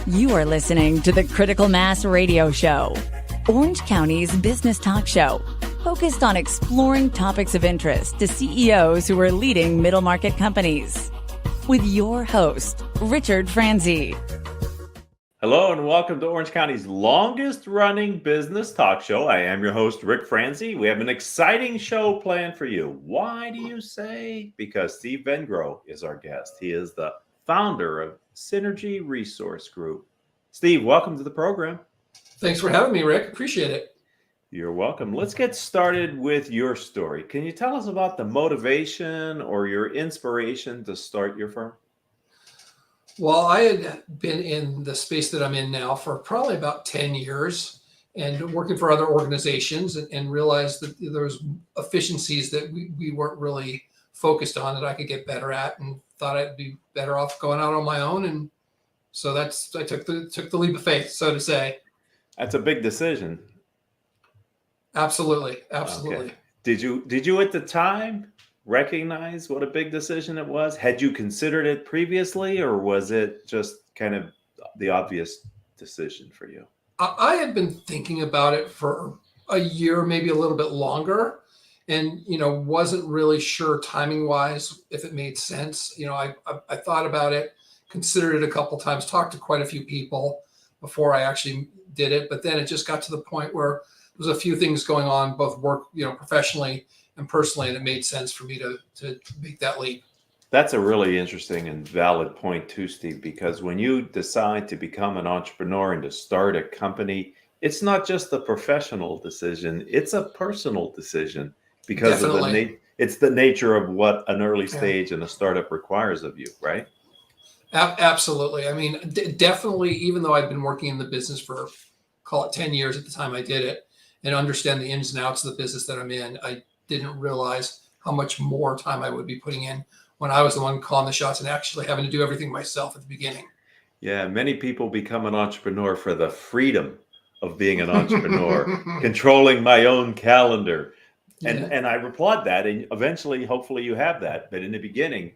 You are listening to the Critical Mass Radio Show, Orange County's business talk show, focused on exploring topics of interest to CEOs who are leading middle market companies. With your host, Richard Franzi. Hello and welcome to Orange County's longest running business talk show. I am your host, Rick Franzi. We have an exciting show planned for you. Why do you say? Because Steve Vengrow is our guest. He is the founder of Synergy Resource Group. Steve, welcome to the program. Thanks for having me, Rick. Appreciate it. You're welcome. Let's get started with your story. Can you tell us about the motivation or your inspiration to start your firm? Well, I had been in the space that I'm in now for probably about 10 years and working for other organizations and realized that there was efficiencies that we weren't really focused on that I could get better at, and thought I'd be better off going out on my own. And so I took the leap of faith, so to say. That's a big decision. Absolutely. Okay. Did you at the time recognize what a big decision it was? Had you considered it previously, or was it just kind of the obvious decision for you? I had been thinking about it for a year, maybe a little bit longer, and wasn't really sure timing wise if it made sense. I thought about it, considered it a couple times, talked to quite a few people before I actually did it, but then it just got to the point where there was a few things going on, both work, professionally and personally, and it made sense for me to make that leap. That's a really interesting and valid point too, Steve, because when you decide to become an entrepreneur and to start a company, it's not just a professional decision, it's a personal decision because Definitely. It's the nature of what an early stage and a startup requires of you, right? Absolutely. I mean, definitely, even though I'd been working in the business for, call it 10 years at the time I did it, and understand the ins and outs of the business that I'm in, I didn't realize how much more time I would be putting in when I was the one calling the shots and actually having to do everything myself at the beginning. Yeah, many people become an entrepreneur for the freedom of being an entrepreneur, controlling my own calendar. And I applaud that. And eventually, hopefully you have that. But in the beginning,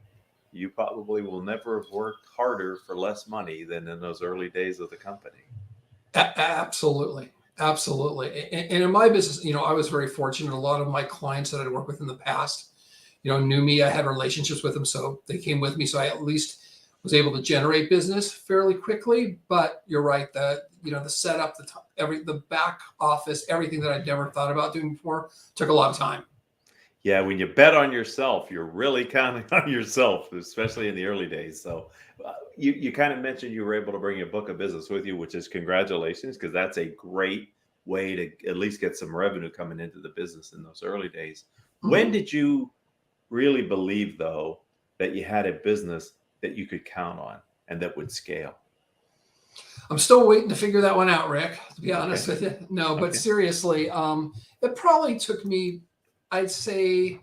you probably will never have worked harder for less money than in those early days of the company. Absolutely. Absolutely. And in my business, I was very fortunate. A lot of my clients that I'd worked with in the past, knew me. I had relationships with them, so they came with me. So I at least was able to generate business fairly quickly. But you're right that, the setup, the back office, everything that I'd never thought about doing before took a lot of time. Yeah, when you bet on yourself, you're really counting on yourself, especially in the early days. So you kind of mentioned you were able to bring a book of business with you, which is congratulations, because that's a great way to at least get some revenue coming into the business in those early days. Mm-hmm. When did you really believe, though, that you had a business that you could count on and that would scale? I'm still waiting to figure that one out, Rick, to be honest with you. No, but seriously, it probably took me, I'd say,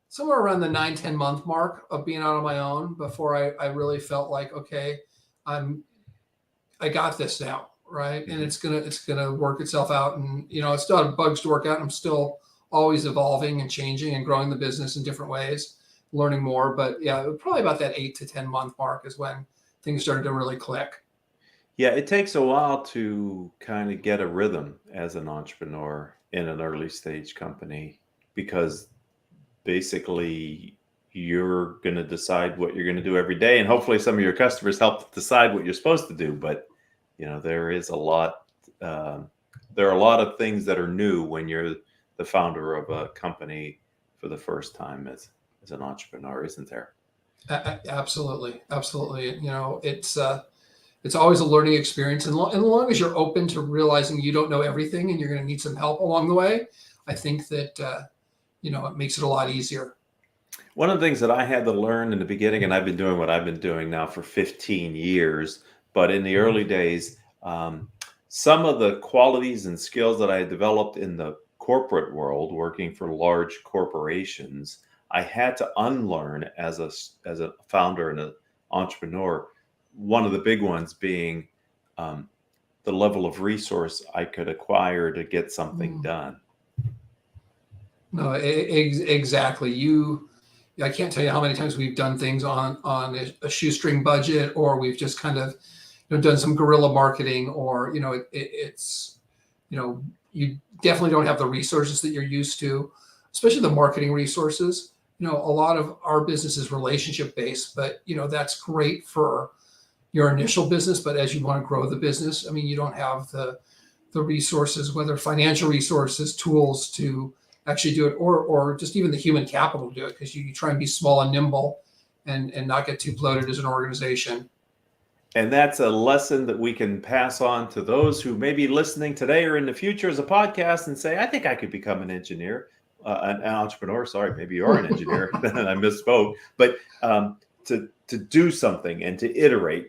somewhere around the 9-10 month mark of being out on my own before I really felt like, okay, I got this now, right? And it's gonna work itself out. And I still have bugs to work out. I'm still always evolving and changing and growing the business in different ways, learning more. But yeah, probably about that 8 to 10 month mark is when things started to really click. Yeah, it takes a while to kind of get a rhythm as an entrepreneur in an early stage company, because basically you're going to decide what you're going to do every day, and hopefully some of your customers help decide what you're supposed to do. But there is a lot there are a lot of things that are new when you're the founder of a company for the first time as an entrepreneur, isn't there? Absolutely. It's always a learning experience, and as long as you're open to realizing you don't know everything and you're going to need some help along the way, I think that it makes it a lot easier. One of the things that I had to learn in the beginning, and I've been doing what I've been doing now for 15 years, but in the early days, some of the qualities and skills that I had developed in the corporate world, working for large corporations, I had to unlearn as a founder and an entrepreneur. One of the big ones being the level of resource I could acquire to get something done. No, exactly. I can't tell you how many times we've done things on a shoestring budget, or we've just kind of, done some guerrilla marketing, or, it's, you definitely don't have the resources that you're used to, especially the marketing resources. A lot of our business is relationship based, but, that's great for your initial business. But as you want to grow the business, you don't have the resources, whether financial resources, tools to actually do it, or just even the human capital to do it, because you try and be small and nimble and not get too bloated as an organization. And that's a lesson that we can pass on to those who may be listening today or in the future as a podcast and say, I think I could become an engineer, an entrepreneur. Sorry, maybe you are an engineer. I misspoke. But to do something and to iterate,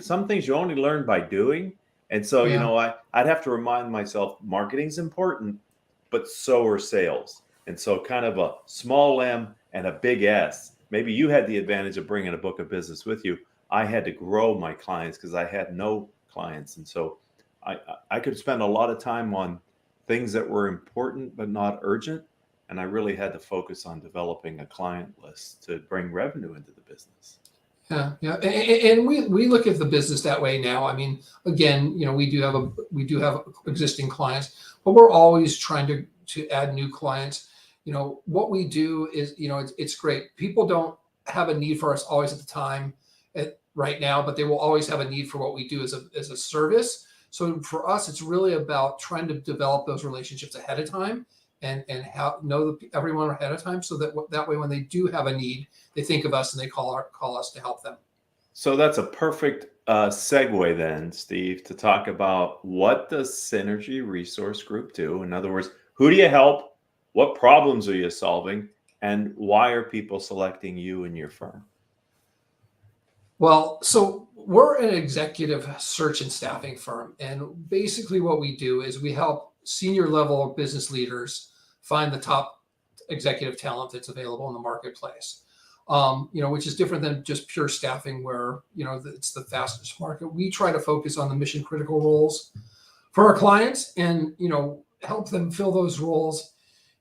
some things you only learn by doing. And so, I'd have to remind myself, marketing's important, but so are sales. And so kind of a small M and a big S. Maybe you had the advantage of bringing a book of business with you. I had to grow my clients because I had no clients. And so I could spend a lot of time on things that were important but not urgent. And I really had to focus on developing a client list to bring revenue into the business. Yeah. And we look at the business that way now. Again, we do have existing clients, but we're always trying to add new clients. What we do is, it's great. People don't have a need for us always at the time right now, but they will always have a need for what we do as a service. So for us, it's really about trying to develop those relationships ahead of time and know everyone ahead of time, so that way when they do have a need, they think of us and they call us to help them. So that's a perfect segue then, Steve, to talk about what does Synergy Resource Group do? In other words, who do you help? What problems are you solving? And why are people selecting you and your firm? Well, so we're an executive search and staffing firm. And basically what we do is we help senior level business leaders find the top executive talent that's available in the marketplace. Which is different than just pure staffing where, it's the fastest market. We try to focus on the mission critical roles for our clients and, help them fill those roles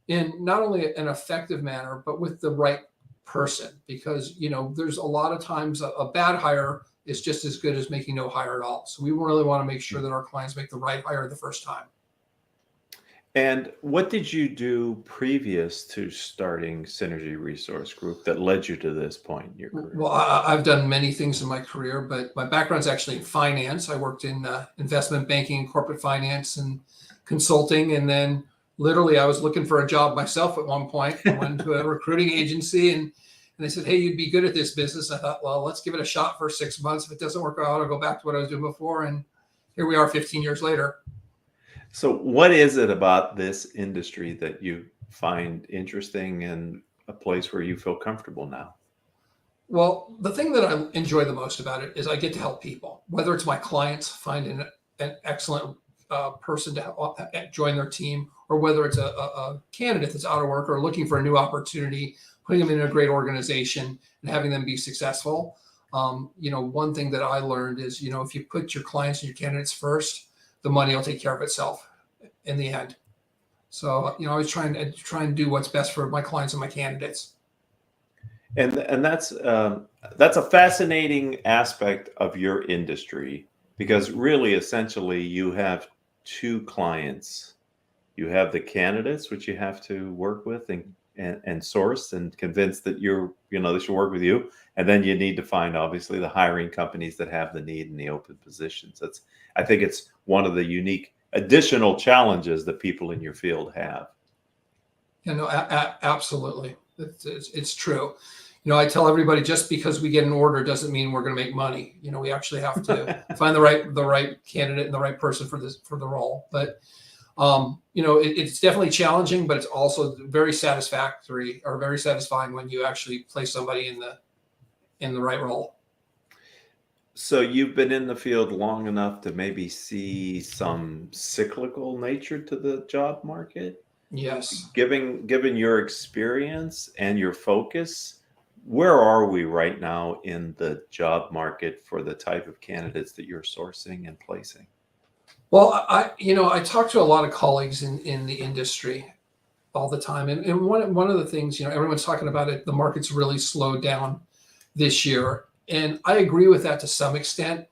in not only an effective manner, but with the right person, because, there's a lot of times a bad hire is just as good as making no hire at all. So we really want to make sure that our clients make the right hire the first time. And what did you do previous to starting Synergy Resource Group that led you to this point in your career? Well, I've done many things in my career, but my background's actually in finance. I worked in investment banking, corporate finance, and consulting. And then literally I was looking for a job myself at one point. I went to a recruiting agency and they said, hey, you'd be good at this business. I thought, well, let's give it a shot for 6 months. If it doesn't work out, I'll go back to what I was doing before. And here we are 15 years later. So what is it about this industry that you find interesting and a place where you feel comfortable now? Well, the thing that I enjoy the most about it is I get to help people, whether it's my clients finding an excellent person to join their team, or whether it's a candidate that's out of work or looking for a new opportunity, putting them in a great organization and having them be successful. One thing that I learned is, if you put your clients and your candidates first, the money will take care of itself in the end. So, I was trying to do what's best for my clients and my candidates. And that's a fascinating aspect of your industry, because really, essentially, you have two clients. You have the candidates, which you have to work with and source and convince that they should work with you. And then you need to find, obviously, the hiring companies that have the need in the open positions. I think it's one of the unique additional challenges that people in your field have. Absolutely. It's true. I tell everybody, just because we get an order doesn't mean we're going to make money. We actually have to find the right candidate and the right person for the role. But it's definitely challenging, but it's also very satisfactory or very satisfying when you actually place somebody in the right role. So you've been in the field long enough to maybe see some cyclical nature to the job market? Yes. Given your experience and your focus, where are we right now in the job market for the type of candidates that you're sourcing and placing? Well, I talk to a lot of colleagues in the industry all the time. And one of the things, everyone's talking about it, the market's really slowed down this year. And I agree with that to some extent.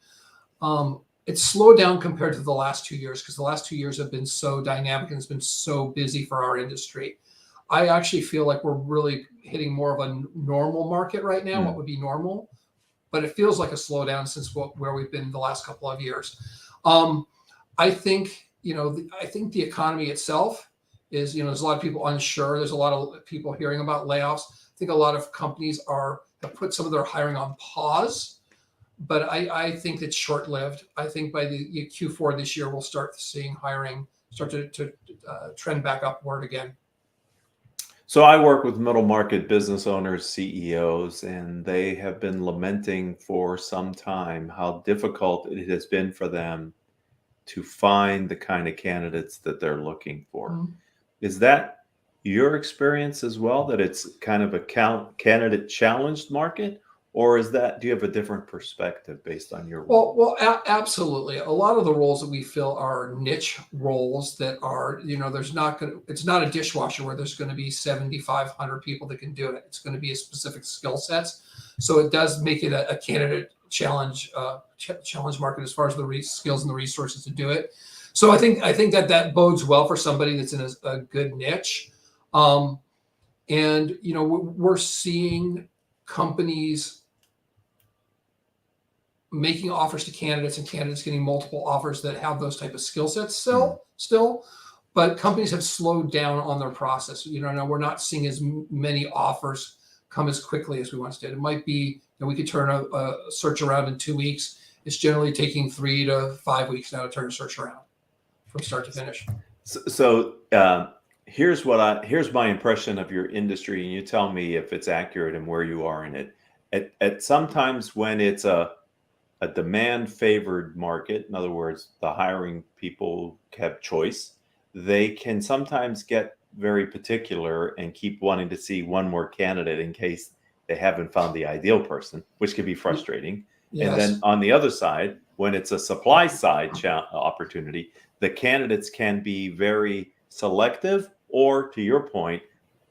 It's slowed down compared to the last 2 years because the last 2 years have been so dynamic and it's been so busy for our industry. I actually feel like we're really hitting more of a normal market right now, what would be normal, but it feels like a slowdown since where we've been the last couple of years. I think, I think the economy itself is, there's a lot of people unsure. There's a lot of people hearing about layoffs. I think a lot of companies have put some of their hiring on pause, but I think it's short-lived. I think by the Q4 this year, we'll start seeing hiring start to trend back upward again. So I work with middle market business owners, CEOs, and they have been lamenting for some time how difficult it has been for them to find the kind of candidates that they're looking for. Mm-hmm. Is that your experience as well, that it's kind of a candidate challenged market? Or do you have a different perspective based on your role? Well, absolutely. A lot of the roles that we fill are niche roles that are, it's not a dishwasher where there's going to be 7,500 people that can do it. It's going to be a specific skill sets. So it does make it a candidate challenge market as far as the skills and the resources to do it. So I think that bodes well for somebody that's in a good niche. And, we're seeing companies making offers to candidates and candidates getting multiple offers that have those type of skill sets still, but companies have slowed down on their process. Now we're not seeing as many offers come as quickly as we once did. It might be that we could turn a search around in 2 weeks. It's generally taking 3 to 5 weeks now to turn a search around from start to finish. So here's my impression of your industry, and you tell me if it's accurate and where you are in it. At sometimes when it's a demand favored market, in other words, the hiring people have choice, they can sometimes get very particular and keep wanting to see one more candidate in case they haven't found the ideal person, which can be frustrating. Yes. And then on the other side, when it's a supply side opportunity, the candidates can be very selective, or to your point,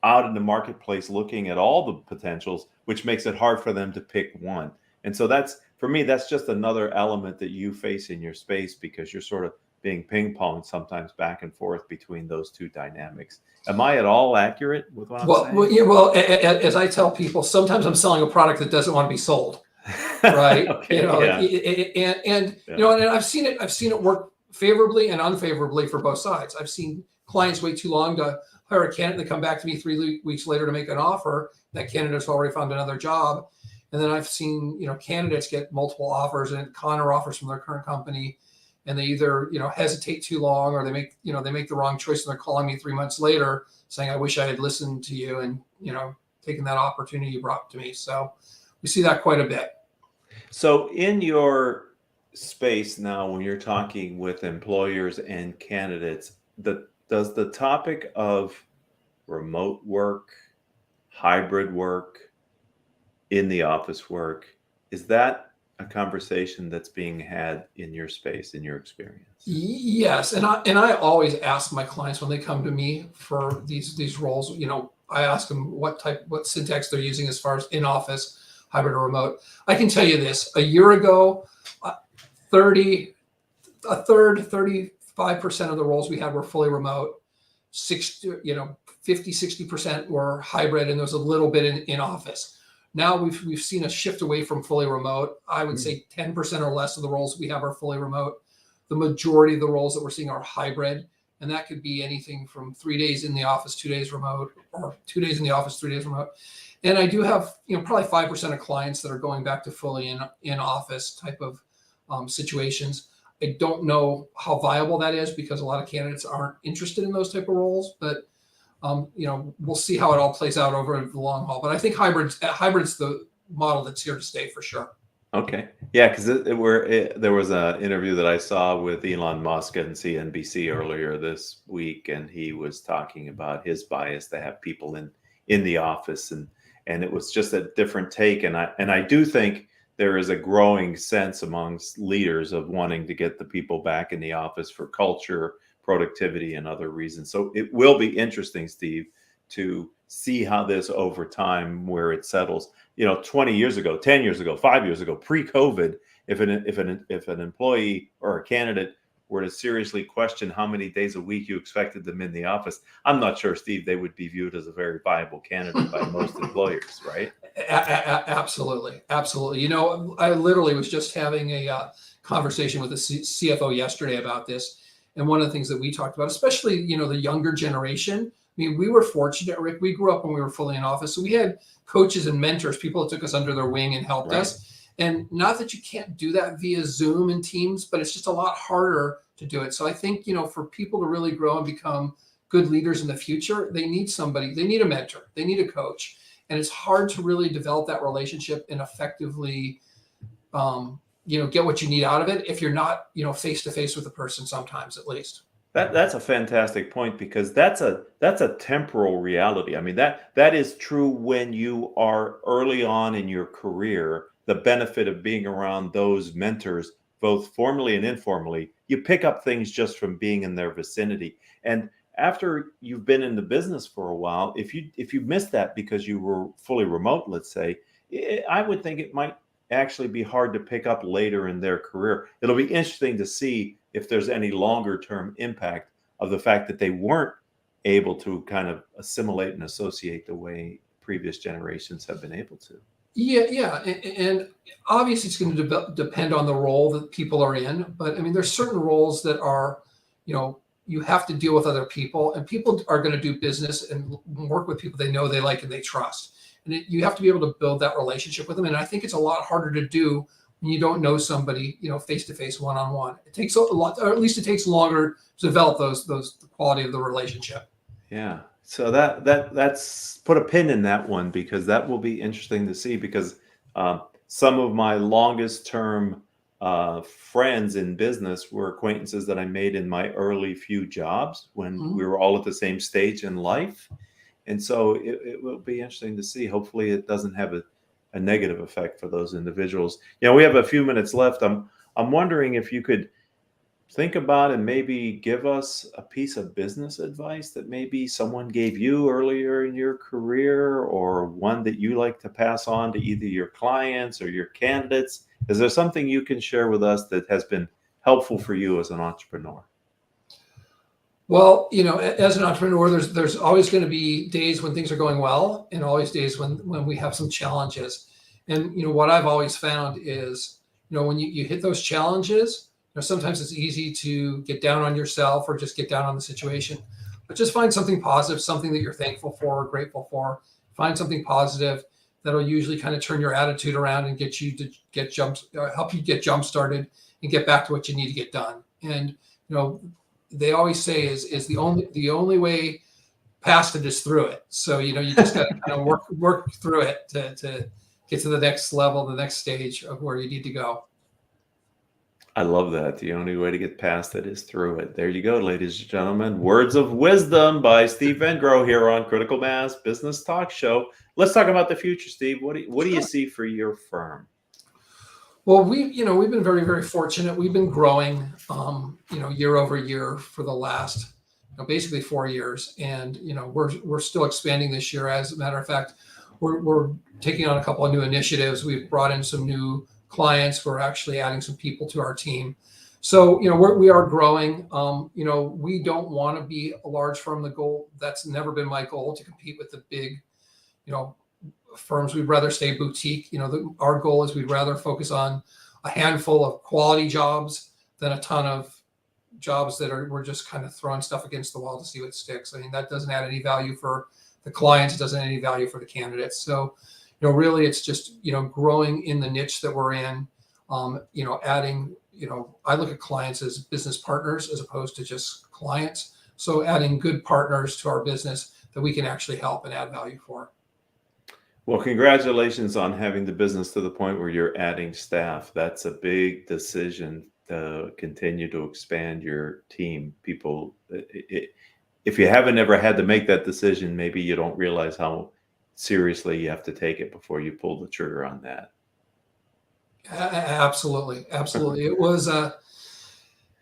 out in the marketplace looking at all the potentials, which makes it hard for them to pick one. And so for me, that's just another element that you face in your space, because you're sort of being ping-ponged sometimes back and forth between those two dynamics. Am I at all accurate with what I'm saying? Well, as I tell people, sometimes I'm selling a product that doesn't want to be sold, right? Okay, and I've seen it work favorably and unfavorably for both sides. I've seen clients wait too long to hire a candidate, they come back to me 3 weeks later to make an offer. That candidate's already found another job. And then I've seen, candidates get multiple offers and counter offers from their current company, and they either, hesitate too long, or they make the wrong choice, and they're calling me 3 months later saying, I wish I had listened to you and, taken that opportunity you brought to me. So we see that quite a bit. So in your space now, when you're talking with employers and candidates, does the topic of remote work, hybrid work, in the office work, is that a conversation that's being had in your space, in your experience? Yes, and I always ask my clients when they come to me for these roles. I ask them what syntax they're using as far as in office, hybrid, or remote. I can tell you this: a year ago, 35% of the roles we had were fully remote. 50-60% were hybrid, and there was a little bit in office. Now we've seen a shift away from fully remote. I would say 10% or less of the roles we have are fully remote. The majority of the roles that we're seeing are hybrid, and that could be anything from 3 days in the office, 2 days remote, or 2 days in the office, 3 days remote. And I do have probably 5% of clients that are going back to fully in office type of situations. I don't know how viable that is, because a lot of candidates aren't interested in those type of roles, but we'll see how it all plays out over the long haul. But I think hybrid's the model that's here to stay for sure. Okay. Yeah, because there was an interview that I saw with Elon Musk and CNBC earlier this week, and he was talking about his bias to have people in the office, and it was just a different take. And I do think there is a growing sense amongst leaders of wanting to get the people back in the office for culture, productivity, and other reasons. So it will be interesting, Steve, to see how this over time, where it settles. 20 years ago, 10 years ago, 5 years ago, pre-COVID, if an employee or a candidate were to seriously question how many days a week you expected them in the office, I'm not sure, Steve, they would be viewed as a very viable candidate by most employers, right? Absolutely. Absolutely. I literally was just having a conversation with the CFO yesterday about this. And one of the things that we talked about, especially, the younger generation, I mean, we were fortunate, Rick. We grew up when we were fully in office. So we had coaches and mentors, people that took us under their wing and helped us. And not that you can't do that via Zoom and Teams, but it's just a lot harder to do it. So I think, for people to really grow and become good leaders in the future, they need somebody, they need a mentor, they need a coach. And it's hard to really develop that relationship and effectively, get what you need out of it if you're not, face to face with the person sometimes, at least. That's a fantastic point, because that's a temporal reality. I mean, that is true when you are early on in your career. The benefit of being around those mentors, both formally and informally, you pick up things just from being in their vicinity. And after you've been in the business for a while, if you missed that because you were fully remote, let's say, I would think it might actually be hard to pick up later in their career. It'll be interesting to see if there's any longer term impact of the fact that they weren't able to kind of assimilate and associate the way previous generations have been able to. Yeah. And obviously it's going to depend on the role that people are in. But I mean, there's certain roles that are, you have to deal with other people, and people are going to do business and work with people they know, they like, and they trust. And you have to be able to build that relationship with them. And I think it's a lot harder to do when you don't know somebody, face to face, one on one. It takes a lot, or at least it takes longer to develop the quality of the relationship. Yeah. So that's put a pin in that one, because that will be interesting to see, because some of my longest term friends in business were acquaintances that I made in my early few jobs when we were all at the same stage in life. And so it will be interesting to see. Hopefully it doesn't have a negative effect for those individuals. We have a few minutes left. I'm wondering if you could think about and maybe give us a piece of business advice that maybe someone gave you earlier in your career, or one that you like to pass on to either your clients or your candidates. Is there something you can share with us that has been helpful for you as an entrepreneur? Well, as an entrepreneur, there's always going to be days when things are going well, and always days when we have some challenges. And, what I've always found is, when you hit those challenges, sometimes it's easy to get down on yourself or just get down on the situation, but just find something positive, something that you're thankful for or grateful for. Find something positive that'll usually kind of turn your attitude around and help you get jump started and get back to what you need to get done. And, they always say is the only way past it is through it. So, you just got to kind of work through it to get to the next level, the next stage of where you need to go. I love that. The only way to get past it is through it. There you go, ladies and gentlemen. Words of wisdom by Steve Vengrow here on Critical Mass Business Talk Show. Let's talk about the future, Steve. What do you see for your firm? Well, we've been very, very fortunate. We've been growing, year over year for the last, basically 4 years. And, we're still expanding this year. As a matter of fact, we're taking on a couple of new initiatives. We've brought in some new clients. We're actually adding some people to our team. So, we are growing. We don't want to be a large firm. The goal, that's never been my goal, to compete with the big, firms. We'd rather stay boutique. Our goal is we'd rather focus on a handful of quality jobs than a ton of jobs that we're just kind of throwing stuff against the wall to see what sticks. I mean, that doesn't add any value for the clients. It doesn't add any value for the candidates. So, really it's just, growing in the niche that we're in, adding, I look at clients as business partners as opposed to just clients. So adding good partners to our business that we can actually help and add value for. Well, congratulations on having the business to the point where you're adding staff. That's a big decision to continue to expand your team. People, if you haven't ever had to make that decision, maybe you don't realize how seriously you have to take it before you pull the trigger on that. Absolutely. It was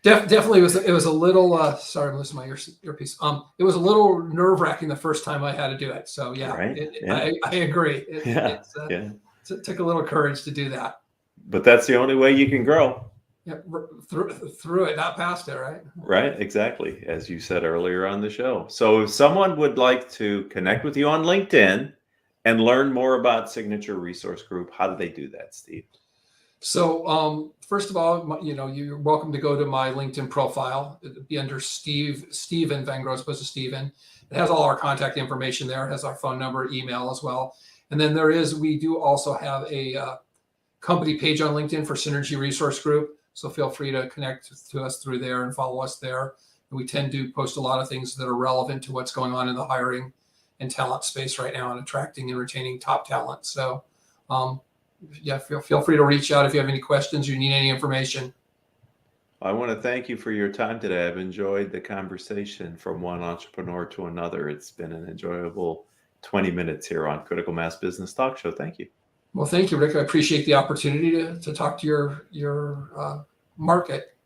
Definitely it was a little sorry, I'm losing my earpiece. It was a little nerve-wracking the first time I had to do it. So yeah, Right. Yeah. I agree. Yeah. Yeah. It took a little courage to do that. But that's the only way you can grow. Yeah, through it, not past it, right? Right. Exactly. As you said earlier on the show. So if someone would like to connect with you on LinkedIn and learn more about Signature Resource Group, how do they do that, Steve? So first of all, you're welcome to go to my LinkedIn profile. It'd be under Steven Vengrow, as opposed to Steven. It has all our contact information there. It has our phone number, email as well. And then we do also have a company page on LinkedIn for Synergy Resource Group. So feel free to connect to us through there and follow us there. And we tend to post a lot of things that are relevant to what's going on in the hiring and talent space right now, and attracting and retaining top talent. So yeah, feel free to reach out if you have any questions, you need any information. I want to thank you for your time today. I've enjoyed the conversation from one entrepreneur to another. It's been an enjoyable 20 minutes here on Critical Mass Business Talk Show. Thank you. Well, thank you, Rick. I appreciate the opportunity to talk to your market.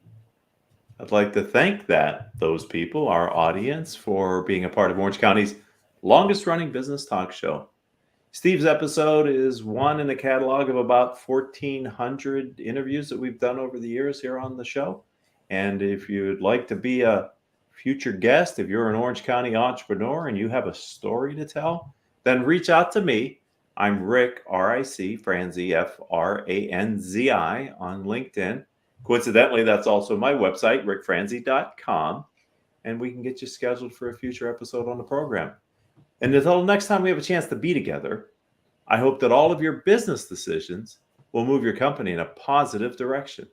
I'd like to thank those people, our audience, for being a part of Orange County's longest running business talk show. Steve's episode is one in a catalog of about 1,400 interviews that we've done over the years here on the show. And if you'd like to be a future guest, if you're an Orange County entrepreneur and you have a story to tell, then reach out to me. I'm Rick, R-I-C, Franzi, F-R-A-N-Z-I on LinkedIn. Coincidentally, that's also my website, rickfranzi.com. And we can get you scheduled for a future episode on the program. And until next time we have a chance to be together, I hope that all of your business decisions will move your company in a positive direction.